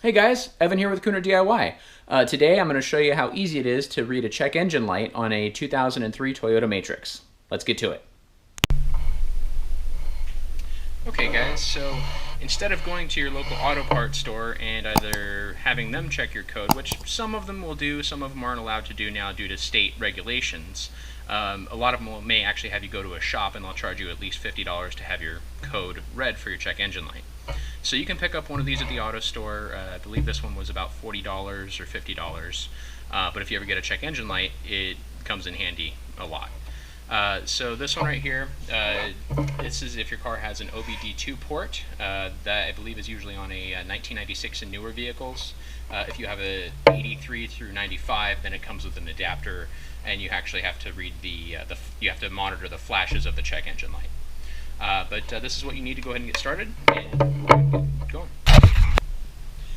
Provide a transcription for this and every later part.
Hey guys, Evan here with Kunert DIY. Today I'm going to show you how easy it is to read a check engine light on a 2003 Toyota Matrix. Let's get to it. Okay guys, so instead of going to your local auto parts store and either having them check your code, which some of them will do, some of them aren't allowed to do now due to state regulations, a lot of them may actually have you go to a shop and they'll charge you at least $50 to have your code read for your check engine light. So you can pick up one of these at the auto store. I believe this one was about $40 or $50. But if you ever get a check engine light, it comes in handy a lot. So this one right here, this is if your car has an OBD2 port. That I believe is usually on a 1996 and newer vehicles. If you have a 83 through 95, then it comes with an adapter, and you actually have to read you have to monitor the flashes of the check engine light. But this is what you need to go ahead and get started, and we're going to get going.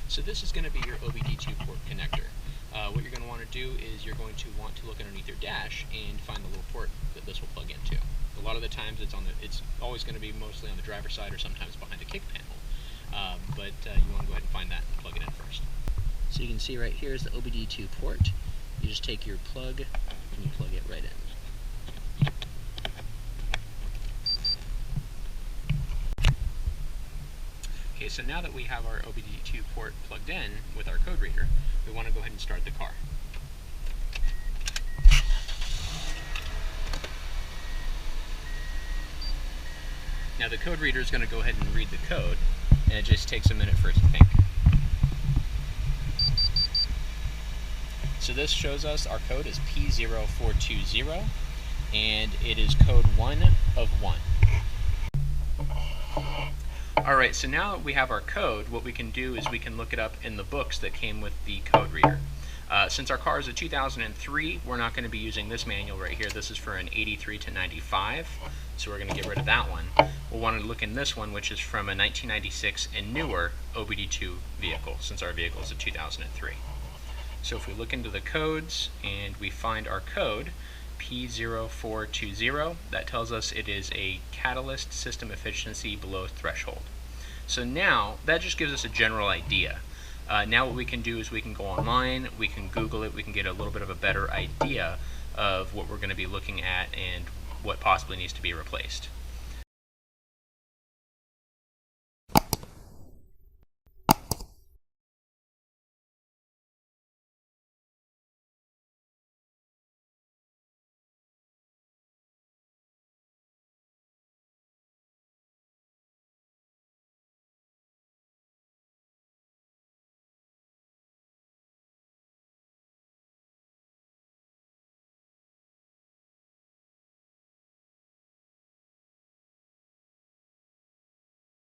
So this is going to be your OBD2 port connector. What you're going to want to do is you're going to want to look underneath your dash and find the little port that this will plug into. A lot of the times it's always going to be mostly on the driver's side or sometimes behind a kick panel. But you want to go ahead and find that and plug it in first. So you can see right here is the OBD2 port. You just take your plug and you plug it right in. Okay, so now that we have our OBD2 port plugged in with our code reader, we want to go ahead and start the car. Now the code reader is going to go ahead and read the code, and it just takes a minute for it to think. So this shows us our code is P0420, and it is code 1 of 1. Alright, so now that we have our code, what we can do is we can look it up in the books that came with the code reader. Since our car is a 2003, we're not going to be using this manual right here. This is for an 83 to 95, so we're going to get rid of that one. We'll want to look in this one, which is from a 1996 and newer OBD2 vehicle, since our vehicle is a 2003. So if we look into the codes and we find our code, P0420, that tells us it is a catalyst system efficiency below threshold. So now that just gives us a general idea. Now what we can do is we can go online, we can Google it, we can get a little bit of a better idea of what we're going to be looking at and what possibly needs to be replaced.